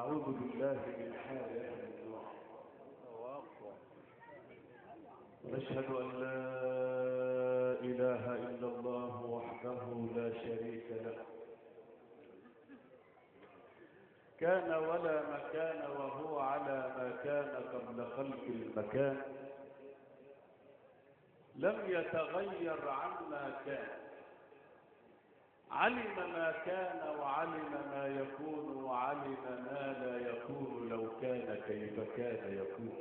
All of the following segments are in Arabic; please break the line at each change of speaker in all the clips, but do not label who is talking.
ونعوذ بالله من حال أهل النار، ونشهد أن لا إله إلا الله وحده لا شريك له، كان ولا مكان وهو على ما كان قبل خلق المكان، لم يتغير عما كان، علم ما كان وعلم ما يكون وعلم ما لا يكون لو كان كيف كان يكون.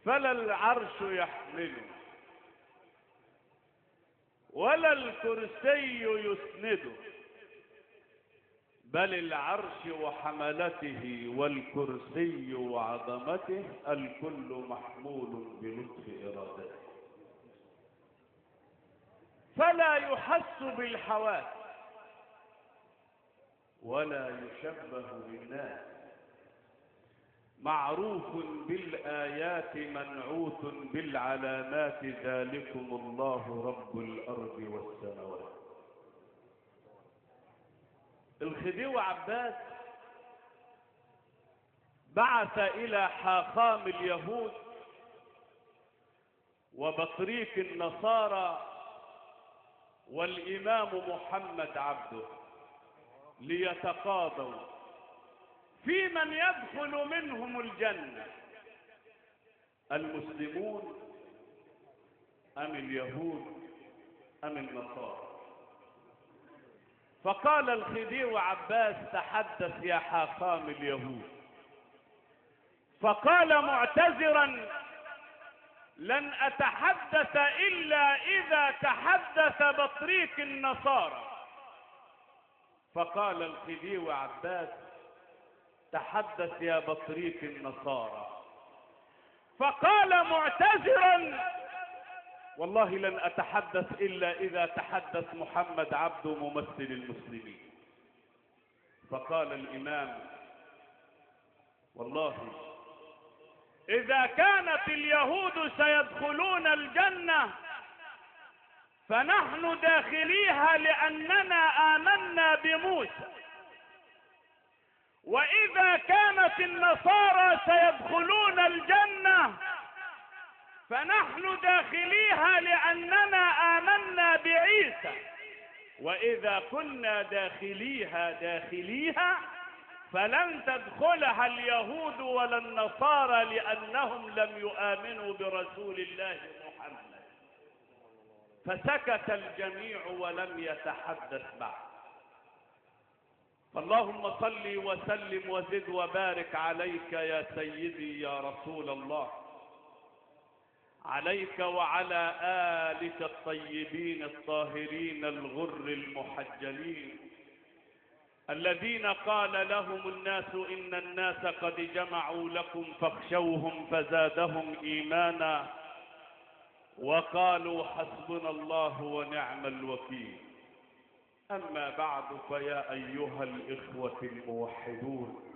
فلا العرش يحمله ولا الكرسي يسنده، بل العرش وحملته والكرسي وعظمته الكل محمول بلطف إرادته، فلا يحس بالحواس ولا يشبه بالناس، معروف بالآيات منعوت بالعلامات، ذلكم الله رب الأرض والسماوات. الخديوي عباس بعث إلى حاخام اليهود وبطريق النصارى والإمام محمد عبده ليتقاضوا في من يدخل منهم الجنة، المسلمون أم اليهود أم النصارى. فقال الخديوي عباس: تحدث يا حاخام اليهود. فقال معتذرا: لن أتحدث إلا إذا تحدث بطريق النصارى. فقال الخديوي عباس: تحدث يا بطريق النصارى. فقال معتذرا: والله لن أتحدث إلا إذا تحدث محمد عبده ممثل المسلمين. فقال الإمام: والله إذا كانت اليهود سيدخلون الجنة فنحن داخليها لأننا آمنا بموسى، وإذا كانت النصارى سيدخلون الجنة فنحن داخليها لأننا آمنا بعيسى، وإذا كنا داخليها فلن تدخلها اليهود ولا النصارى لأنهم لم يؤمنوا برسول الله محمد. فسكت الجميع ولم يتحدث بعد. فاللهم صل وسلم وزد وبارك عليك يا سيدي يا رسول الله، عليك وعلى آلك الطيبين الطاهرين الغر المحجلين، الذين قال لهم الناس إن الناس قد جمعوا لكم فاخشوهم فزادهم إيمانا وقالوا حسبنا الله ونعم الوكيل. أما بعد، فيا أيها الإخوة الموحدون،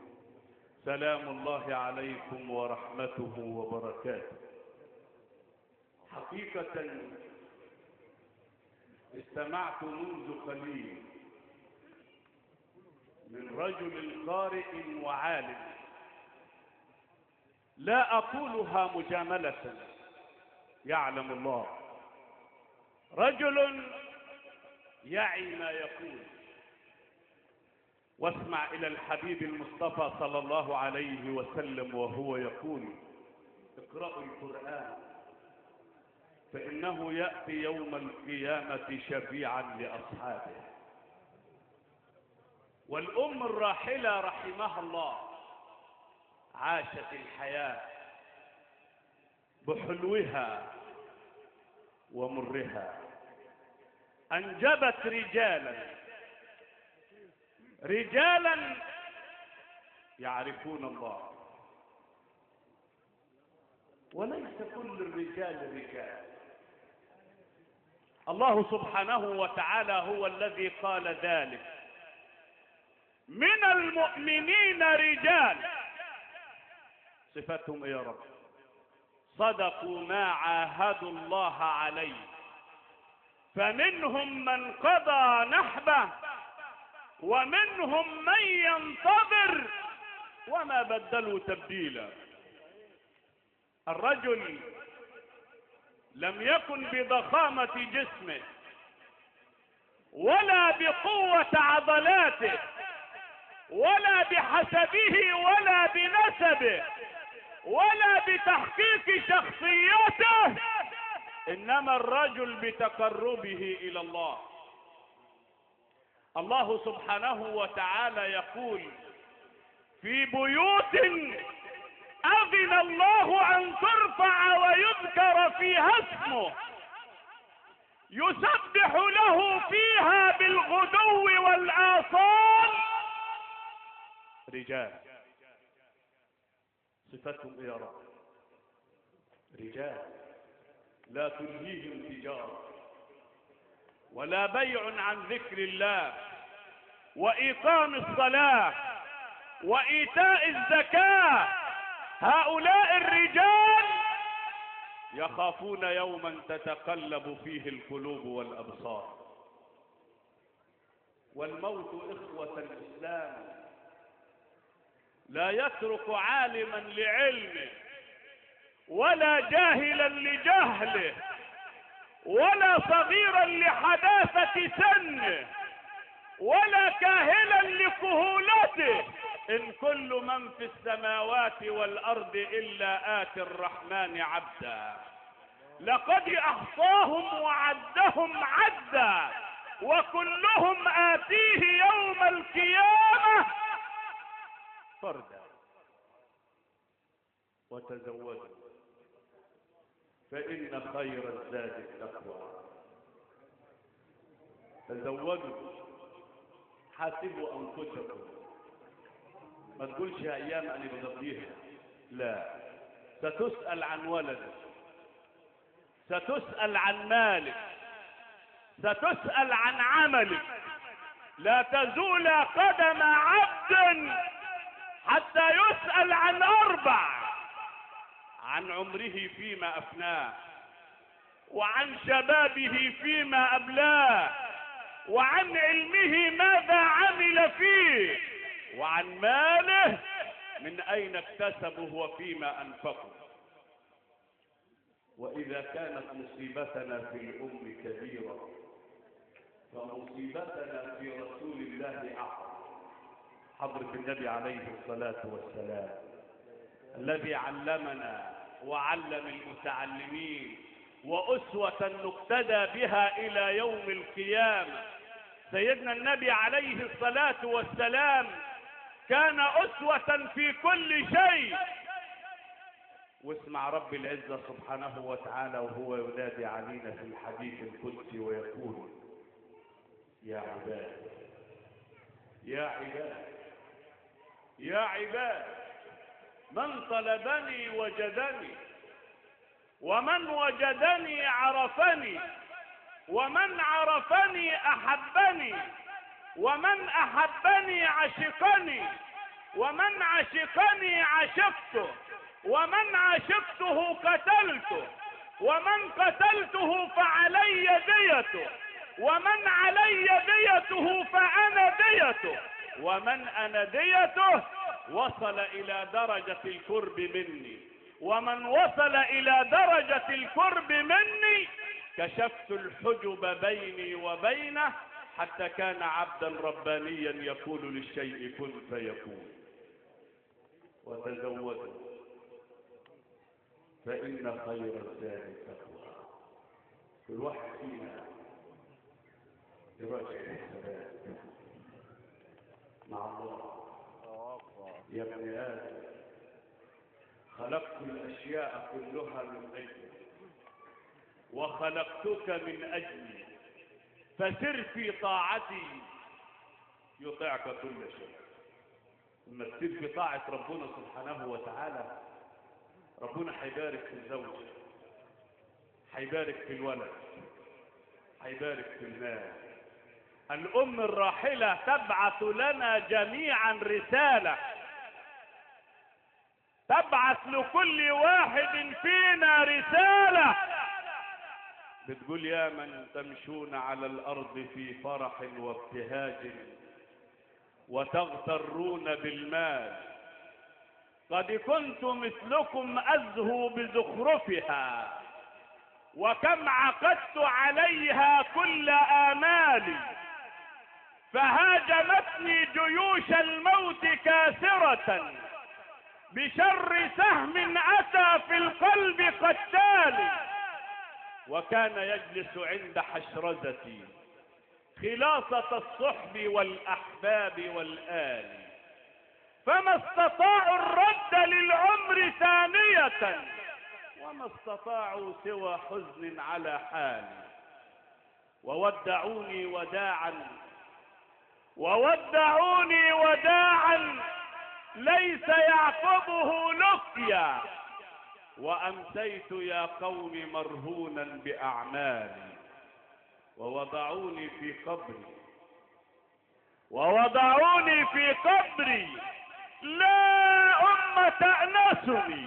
سلام الله عليكم ورحمته وبركاته. حقيقة استمعت منذ قليل من رجل قارئ وعالم، لا أقولها مجاملة، يعلم الله، رجل يعي ما يقول. واسمع إلى الحبيب المصطفى صلى الله عليه وسلم وهو يقول: اقرأوا القرآن فإنه يأتي يوم القيامة شفيعا لأصحابه. والأم الراحلة رحمها الله عاشت الحياة بحلوها ومرها، أنجبت رجالا يعرفون الله، وليس كل الرجال رجال. الله سبحانه وتعالى هو الذي قال ذلك: من المؤمنين رجال، صفتهم يا رب، صدقوا ما عاهدوا الله عليه، فمنهم من قضى نحبه ومنهم من ينتظر وما بدلوا تبديلا. الرجل لم يكن بضخامة جسمه ولا بقوة عضلاته ولا بحسبه ولا بنسبه ولا بتحقيق شخصيته، إنما الرجل بتقربه إلى الله. الله سبحانه وتعالى يقول في بيوت أذن الله أن ترفع ويذكر فيها اسمه يسبح له فيها بالغدو والآصال رجال. صفتهم يا رب رجال لا تلهيهم تجارة ولا بيع عن ذكر الله وإقام الصلاة وإيتاء الزكاة. هؤلاء الرجال يخافون يوما تتقلب فيه القلوب والأبصار. والموت إخوة الإسلام لا يترك عالما لعلمه ولا جاهلا لجهله ولا صغيرا لحداثة سنه ولا كاهلا لكهولته. إن كل من في السماوات والأرض إلا آتي الرحمن عبدا لقد أحصاهم وعدهم عدا وكلهم آتيه يوم القيامة فردا. وتزودوا فإن خير الزاد التقوى. تزودوا حاسبوا أنفسكم. ما تقولش أيام أنا بقضيها، لا، ستسأل عن ولدك، ستسأل عن مالك، ستسأل عن عملك. لا تزول قدم عبد حتى يسأل عن أربع: عن عمره فيما أفناه، وعن شبابه فيما أبلاه، وعن علمه ماذا عمل فيه، وعن ماله من أين اكتسبه وفيما أنفقه. وإذا كانت مصيبتنا في الأم كبيرة فمصيبتنا في رسول الله أعظم. حضرة النبي عليه الصلاة والسلام الذي علمنا وعلم المتعلمين وأسوة نقتدى بها إلى يوم القيامة. سيدنا النبي عليه الصلاة والسلام كان أسوة في كل شيء. واسمع رب العزة سبحانه وتعالى وهو ينادي علينا في الحديث القدسي ويقول: يا عباد يا عباد يا عباد، من طلبني وجدني، ومن وجدني عرفني، ومن عرفني أحبني، ومن أحبني عشقني، ومن عشقني عشقته، ومن عشقته قتلته، ومن قتلته فعلي ديته، ومن علي ديته فأنا ديته، ومن أنا ديته وصل إلى درجة القرب مني، ومن وصل إلى درجة القرب مني كشفت الحجب بيني وبينه حتى كان عبدا ربانيا يقول للشيء كن فيكون. وتزودوا فإن خير الزاد التقوى. كل واحد فينا يراجع الحسابات مع الله. يا ابن آدم، خلقت الأشياء كلها من أجلك وخلقتك من أجلي، فسر في طاعتي يطيعك كل شيء. لما تسير في طاعة ربنا سبحانه وتعالى ربنا حيبارك في الزوج، حيبارك في الولد، حيبارك في المال. الأم الراحلة تبعث لنا جميعا رسالة، تبعث لكل واحد فينا رسالة بتقول: يا من تمشون على الأرض في فرح وابتهاج وتغترون بالمال. قد كنت مثلكم أزهو بزخرفها، وكم عقدت عليها كل آمالي، فهاجمتني جيوش الموت كاسرة بشر سهم أتى في القلب قتال. وكان يجلس عند حشرزتي خلاصة الصحب والأحباب والآل، فما استطاعوا الرد للعمر ثانية، وما استطاعوا سوى حزن على حالي. وودعوني وداعا ليس يعقبه لقيا، وأمسيت يا قوم مرهونا بأعمالي. ووضعوني في قبري لا أم تأنسني،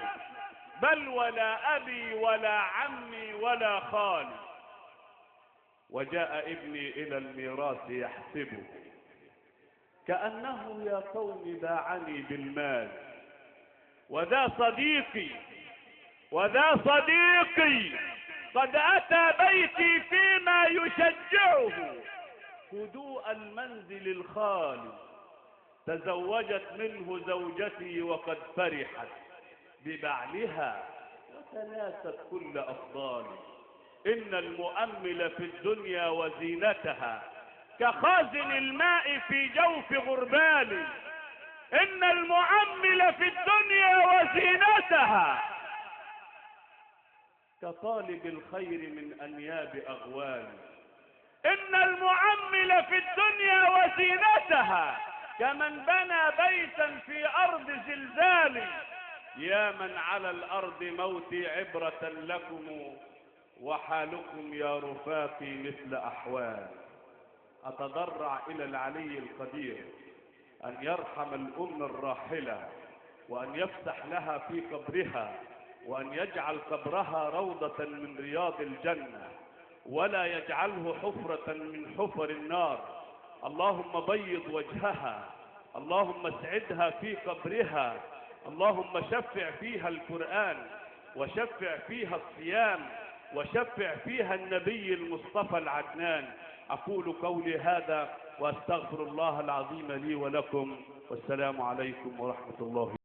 بل ولا أبي ولا عمي ولا خالي. وجاء ابني إلى الميراث يحسبه كأنه يا قوم باعني بالمال. وذا صديقي قد أتى بيتي فيما يشجعه هدوء المنزل الخالي. تزوجت منه زوجتي وقد فرحت ببعلها وتناست كل أفضالي. إن المؤمل في الدنيا وزينتها كخازن الماء في جوف غربال. إن المؤمل في الدنيا وزينتها كطالب الخير من أنياب أغوال. إن المؤمل في الدنيا وزينتها كمن بنى بيتا في أرض زلزال. يا من على الأرض موتي عبرة لكم، وحالكم يا رفاقي مثل أحوال. أتضرع إلى العلي القدير أن يرحم الأم الراحلة، وأن يفسح لها في قبرها، وأن يجعل قبرها روضة من رياض الجنة، ولا يجعله حفرة من حفر النار. اللهم بيض وجهها، اللهم اسعدها في قبرها، اللهم شفع فيها القرآن، وشفع فيها الصيام، وشفع فيها النبي المصطفى العدنان. أقول قولي هذا وأستغفر الله العظيم لي ولكم، والسلام عليكم ورحمة الله.